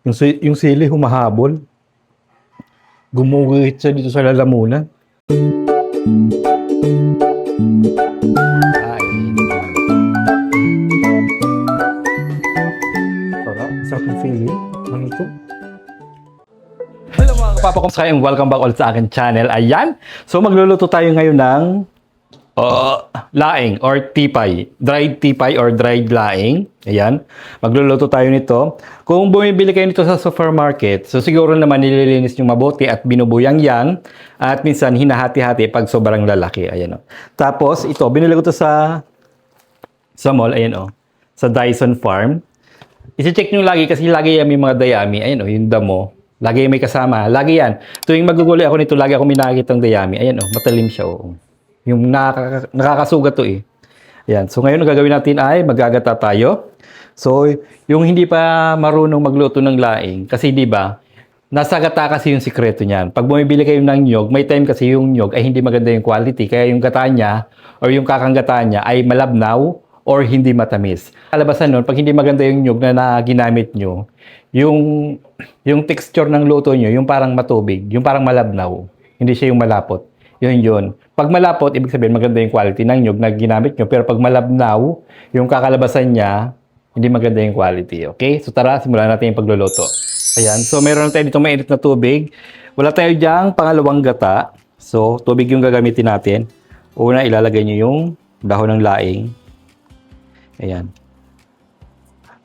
Yung sili humahabol. Gumuguhit siya dito sa lalamunan. Ay. Sarap ng sili. Ano ito? Hello mga kapapakoms kayo, welcome back ulit sa akin channel. Ayan. So magluluto tayo ngayon ng laing or tipay. Dried tipay or dried laing. Ayan. Magluluto tayo nito. Kung bumibili kayo nito sa supermarket, so siguro naman nililinis nyo mabuti at binubuyang yan. At minsan hinahati-hati pag sobrang lalaki. Ayan o. Tapos ito, binili ko to sa mall. Ayan o. Sa Dyson Farm. I-check nyo lagi kasi lagi yan may mga dayami. Ayan o, yung damo. Lagi may kasama. Lagi yan. Tuwing maguguli ako nito, lagi ako minakikita ng dayami. Ayan o, matalim siya o. Yung nakakasugat to eh. Ayan. So ngayon ang gagawin natin ay maggagata tayo. So yung hindi pa marunong magluto ng laing, kasi di ba, nasa gata kasi yung sikreto niyan. Pag bumibili kayo ng nyog, may time kasi yung nyog ay hindi maganda yung quality. Kaya yung gata niya or yung kakang-gata niya ay malabnaw or hindi matamis. Kalabasan nun, pag hindi maganda yung nyog na ginamit nyo, yung texture ng luto nyo, yung parang matubig, yung parang malabnaw. Hindi siya yung malapot. Yun. Pag malapot, ibig sabihin maganda yung quality ng nyog na ginamit nyo. Pero pag malabnaw, yung kakalabasan niya, hindi maganda yung quality. Okay? So tara, simulan natin yung pagluluto. Ayan. So meron tayo dito mainit na tubig. Wala tayo diyang pangalawang gata. So tubig yung gagamitin natin. Una, ilalagay nyo yung dahon ng laing. Ayan.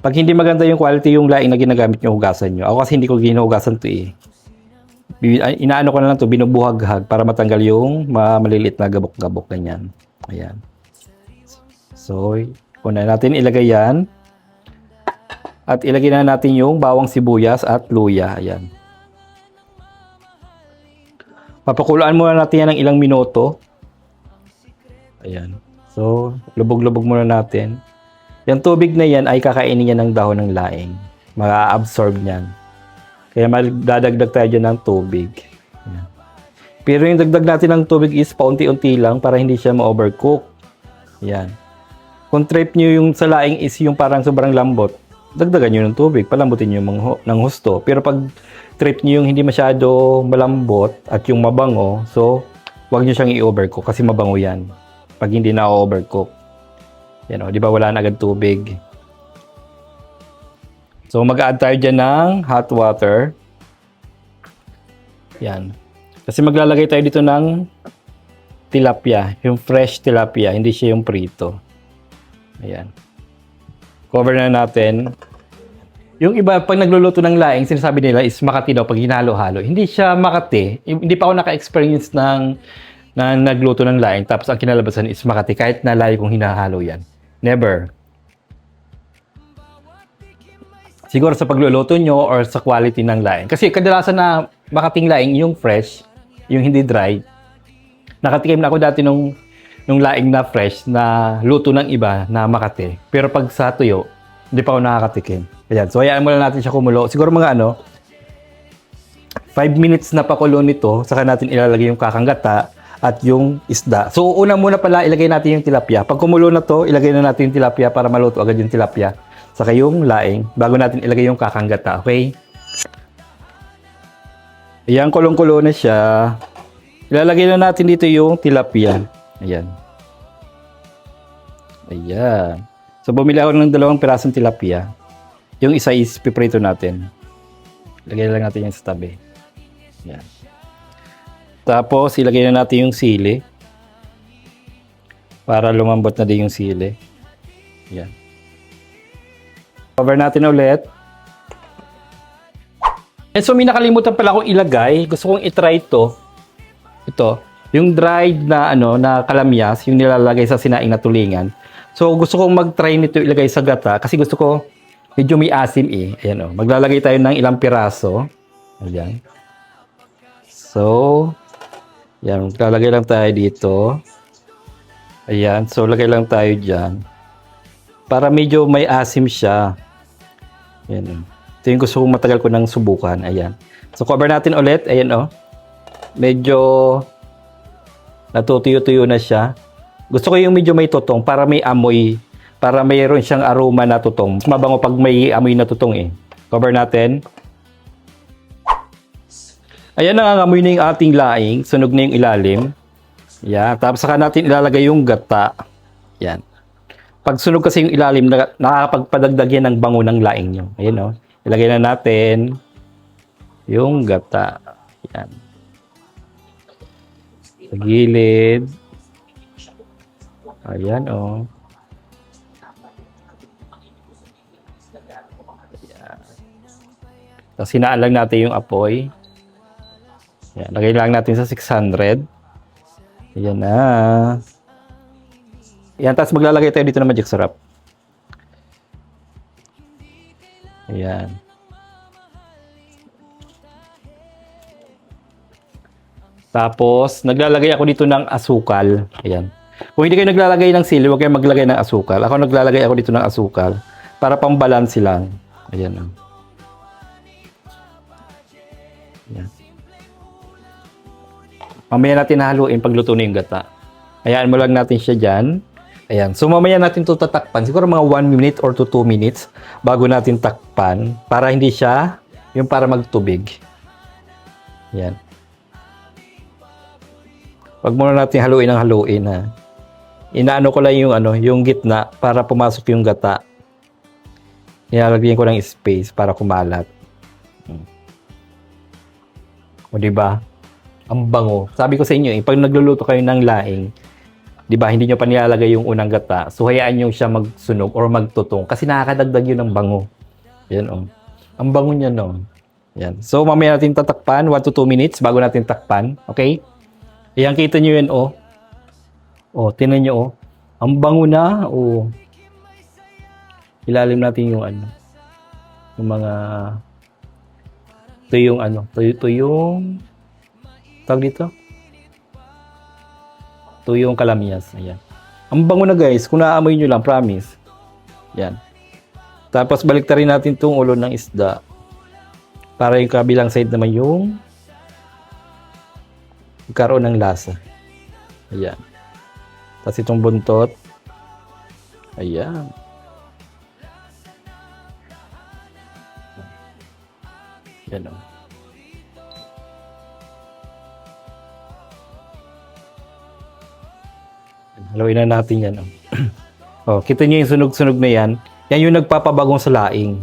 Pag hindi maganda yung quality yung laing na ginagamit nyo, hugasan nyo. Ako kasi hindi ko ginuhugasan to eh. Inaano ko na lang to, binubuhag-hag para matanggal yung maliliit na gabok-gabok ganyan. Ayan. So, una natin ilagay yan. At ilagay na natin yung bawang sibuyas at luya. Ayan. Papakuluan muna natin yan ng ilang minuto. Ayan. So, lubog-lubog muna natin. Yung tubig na yan ay kakainin yan ng dahon ng laing. Ma-absorb niyan. Kaya magdadagdag tayo dyan ng tubig. Ayan. Pero yung dagdag natin ng tubig is paunti-unti lang para hindi siya ma-overcook. Ayan. Kung trip nyo yung sa laing is yung parang sobrang lambot, dagdagan nyo ng tubig, palambutin nyo ng husto. Pero pag trip nyo yung hindi masyado malambot at yung mabango, so huwag nyo siyang i-overcook kasi mabango yan. Pag hindi na overcook. Yan o, di ba wala na agad tubig. So, mag-add tayo dyan ng hot water. Yan. Kasi maglalagay tayo dito ng tilapia. Yung fresh tilapia, hindi siya yung prito. Ayan. Cover na natin. Yung iba, pag nagluluto ng laing, sinasabi nila is Makati daw pag hinalo-halo. Hindi siya Makati. Hindi pa ako naka-experience na nagluto ng laing. Tapos ang kinalabasan is Makati. Kahit na layo kong hinahalo yan. Never. Siguro sa pagluluto nyo or sa quality ng laing. Kasi kadalasan na Makating laing, yung fresh, yung hindi dry. Nakatikim na ako dati nung laing na fresh na luto ng iba na Makati. Pero pag sa tuyo, hindi pa ako nakakatikim. Ayan. So, hayaan muna natin siya kumulo. Siguro mga 5 minutes na pakulo nito, saka natin ilalagay yung kakanggata at yung isda. So, una muna pala, ilagay natin yung tilapia. Pag kumulo na to, ilagay na natin yung tilapia para maluto agad yung tilapia. Saka yung laing, bago natin ilagay yung kakanggata, okay? Ayan, kulong-kulo na siya. Ilalagay na natin dito yung tilapia. Ayan. Ayan. So, bumili ako ng 2 pirasong tilapia. Yung isa is piprito natin. Ilagay lang natin yung sa tabi. Ayan. Tapos, ilagay na natin yung sili. Para lumambot na din yung sili. Ayan. Cover natin ulit. And so, may nakalimutan pala akong ilagay. Gusto kong itry ito. Ito. Yung dried na, na kalamyas, yung nilalagay sa sinaing na tulingan. So, gusto kong mag-try nito ilagay sa gata. Kasi gusto ko, medyo may asim eh. Ayan o. Maglalagay tayo ng ilang piraso. Ayan. So, ayan. Maglalagay lang tayo dito. Ayan. So, lagay lang tayo dyan. Para medyo may asim siya. Ayan. Ito yung gusto kong matagal ko nang subukan. Ayan. So, cover natin ulit. Ayan o. Medyo natutuyo-tuyo na siya. Gusto ko yung medyo may tutong para may amoy. Para mayroon siyang aroma na tutong. Mas mabango pag may amoy na tutong eh. Cover natin. Ayan, nangangamoy na yung ating laing. Sunog na yung ilalim. Yan. Tapos saka natin ilalagay yung gata. Yan. Pag sunog kasi yung ilalim, nakakapagpadagdag yan ng bango ng laing nyo. Ayan o. Ilagay na natin yung gata. Yan. Sa gilid. Ayan o. Ayan. Tapos hinaan lang natin yung apoy. Ayan. Lagay lang natin sa 600. Ayan na. Ayan. Tapos maglalagay tayo dito ng magic syrup. Ayan. Tapos, naglalagay ako dito ng asukal. Ayan. Kung hindi kayo naglalagay ng sili, huwag kayong maglagay ng asukal. Ako naglalagay ako dito ng asukal para pambalansi lang. Ayan. Ayan. Mamaya natin haluin pagluto na yung gata. Hayaan mo lang natin siya dyan. Ayan. So, mamaya natin ito tatakpan. Siguro mga 1 minute or to 2 minutes bago natin takpan para hindi siya yung para magtubig. Ayan. Wag muna natin haluin ng haluin ha. Inaano ko lang yung yung gitna para pumasok yung gata. Nilalagyan ko ng space para kumalat. O di ba? Ang bango. Sabi ko sa inyo, pag nagluluto kayo ng laing, di ba, hindi nyo pa nilalagay yung unang gata. So hayaan nyo siya magsunog or magtutong kasi nakakadagdag yun ng bango. Yan oh. Ang bango niya no. Yan. So mamaya natin tatakpan 1 to 2 minutes bago natin takpan. Okay? Ayan, kita nyo yun, oh. Oh, tinan nyo, oh. Ang bango na, oh. Ilalim natin yung yung mga, ito yung ito yung, tawag dito? Ito yung kalamyas, ayan. Ang bango na guys, kung naaamoy nyo lang, promise. Yan. Tapos baliktarin natin itong ulo ng isda. Para yung kabilang side naman yung magkaroon ng lasa. Ayan. Tapos itong buntot. Ayan. Ayan o. Haluin na natin yan o. Oh, kita niyo yung sunog-sunog na yan. Yan yung nagpapabagong sa laing.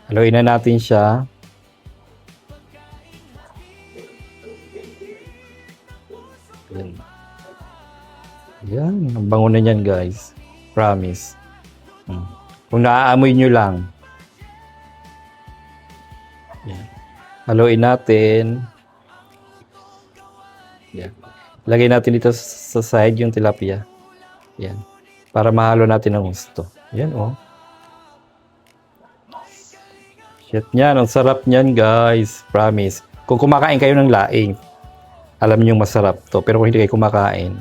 Haluin na natin siya. Yan. Yan. Ang bango na yan guys. Promise. Kung naaamoy nyo lang. Yan. Haluin natin. Yan. Lagay natin dito sa side yung tilapia. Yan. Para mahalo natin ng gusto. Yan oh. Shit niyan, ang sarap niyan guys. Promise. Kung kumakain kayo ng laing, alam niyo masarap to. Pero kung hindi kayo kumakain,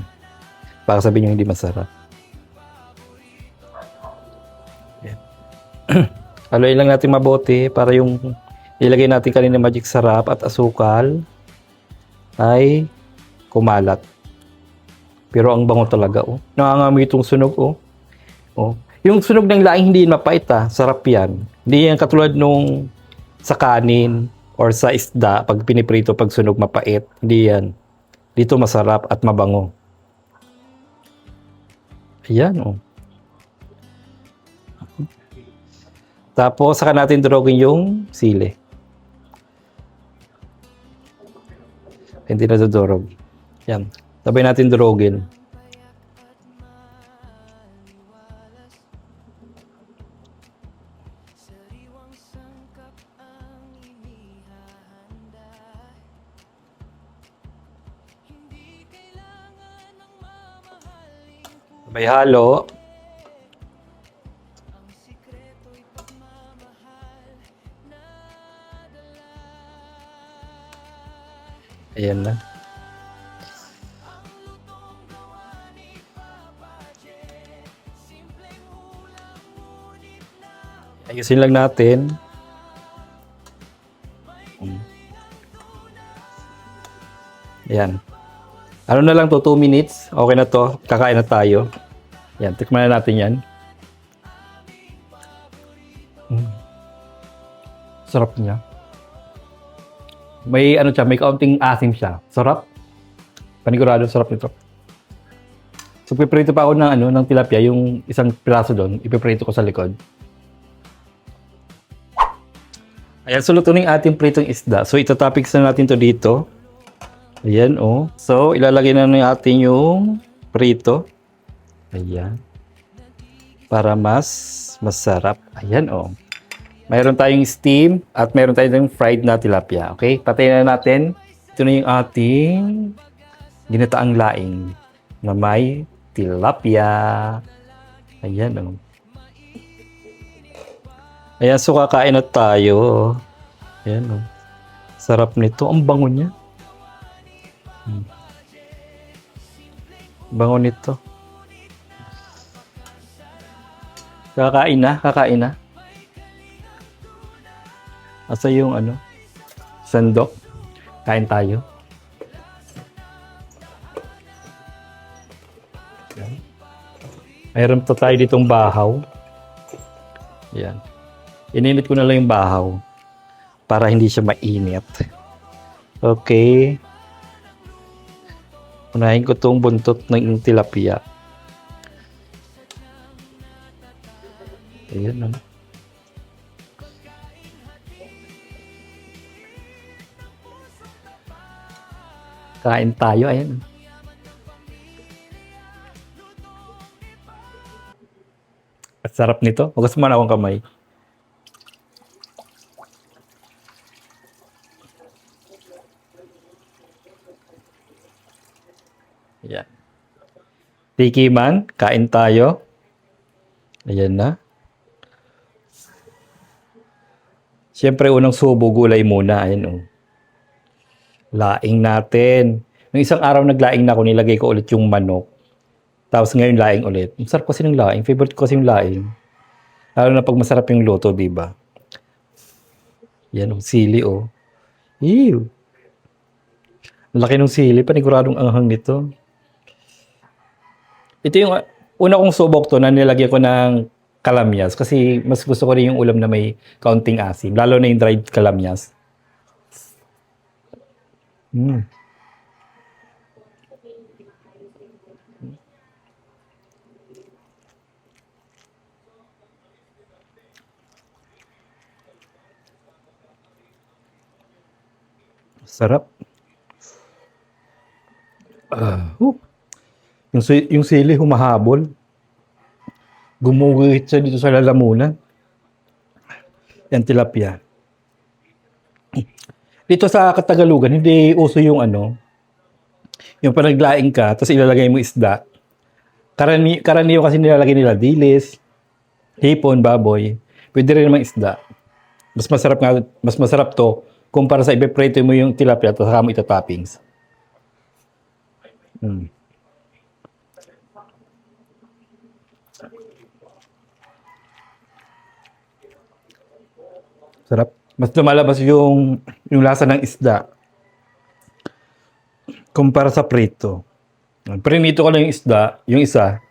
baka sabihin niyo hindi masarap. Yan. Haluin lang natin mabuti para yung ilagay natin kanina magic syrup at asukal ay kumalat. Pero ang bango talaga oh. Nangangamoy itong sunog oh. Oh. Yung sunog ng laing hindi mapait ah. Sarap yan. Hindi yan katulad nung sa kanin or sa isda pag piniprito pag sunog mapait. Hindi yan. Dito masarap at mabango. Ayan oh. Tapos saka natin durogin yung sili. Hindi na dudurog. Yan. Sabay natin durogin. Sabay halo. Ayan na. Ayusin lang natin. Ayan. Ano na lang to, 2 minutes. Okay na to. Kakain na tayo. Ayan, tikman na natin yan. Sarap niya. May ano siya, may kaunting asim siya. Sarap. Panigurado sarap nito. So, piprito pa ako ng ng tilapia, yung isang piraso doon, ipiprito ko sa likod. Ayan, so luto na yung ating pritong isda. So, itatopics na natin to dito. Ayan, oh. So, ilalagay na natin yung prito. Ayan. Para mas masarap. Ayan, oh. Mayroon tayong steam at mayroon tayong fried na tilapia. Okay? Patayin na natin. Ito na yung ating ginataang laing na may tilapia. Ayan, oh. Ayan, so kakain na tayo. Ayan, oh. Sarap nito. Ang bango niya. Bango nito. Kakain na, kakain na. Asa yung sandok. Kain tayo. Mayroon pa tayo ditong bahaw. Ayan. Ininit ko na lang yung bahaw para hindi siya mainit. Okay. Unahin ko tong buntot ng tilapia. Ayan. Kain tayo. Ayan. At sarap nito. Hugas mo na akong kamay. Ayan. Tikiman, kain tayo. Ayan na. Siyempre, unang subo, gulay muna. Ayan, oh. Laing natin. Nung isang araw naglaing na ako, nilagay ko ulit yung manok. Tapos ngayon laing ulit. Ang sarap kasi ng laing. Favorite ko kasi yung laing. Lalo na pag masarap yung luto, diba? Yan, oh, sili, oh. Ew. Ang laki ng sili, paniguradong anghang nito. Ito yung una kong subok to na nilagyan ko ng kalamyas kasi mas gusto ko rin yung ulam na may kaunting asim, lalo na yung dried kalamyas. Sarap. Yung sili humahabol. Gumuguhit siya dito sa lalamunan. Yan, tilapia. Dito sa Katagalugan, hindi uso yung yung panaglaing ka, tapos ilalagay mo isda. Karaniyo kasi nilalagay nila dilis, hipon, baboy. Pwede rin naman isda. Mas masarap to kumpara sa ibe-prito mo yung tilapia at saka mo ito toppings. Sarap. Mas lumalabas yung lasa ng isda kumpara sa prito. Prinito ko lang yung isda, yung isa.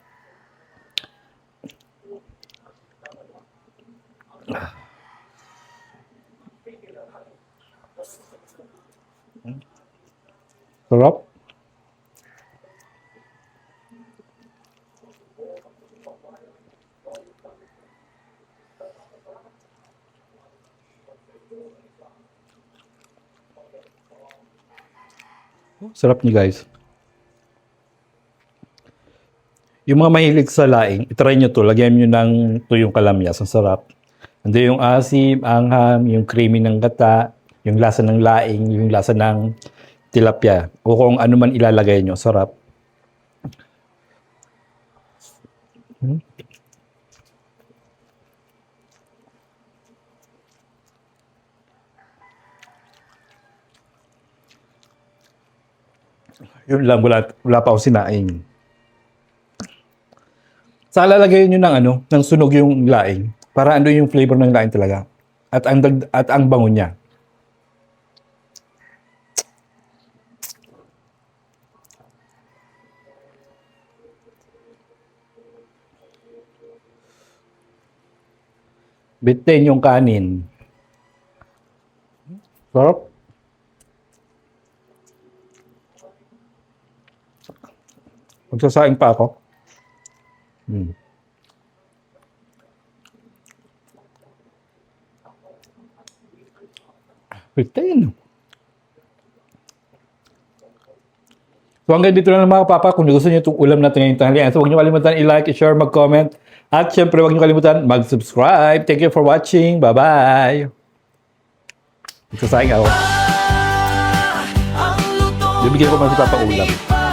Sarap. Sarap niyo, guys. Yung mga mahilig sa laing, itry nyo to. Lagyan nyo ng tuyong kalamyas. Ang sarap. Ando yung asim, angham, yung creamy ng gata, yung lasa ng laing, yung lasa ng tilapia. O kung ano man ilalagay nyo. Sarap. Yun lang, wala pa ako sinaing. Sa lalagay nyo ng ng sunog yung laing. Para ando yung flavor ng laing talaga. At ang bango niya. Bitin yung kanin. Sarap. Magsasaing pa ako. Mm. 15. So hanggang dito na lang mga papa. Kung gusto niyo itong ulam natin ngayong tanghalian, so huwag niyo kalimutan i-like, i-share, mag-comment. At syempre huwag niyo kalimutan mag-subscribe. Thank you for watching. Bye-bye. Magsasaing ako. Bibigyan ko pa si Papa ulam.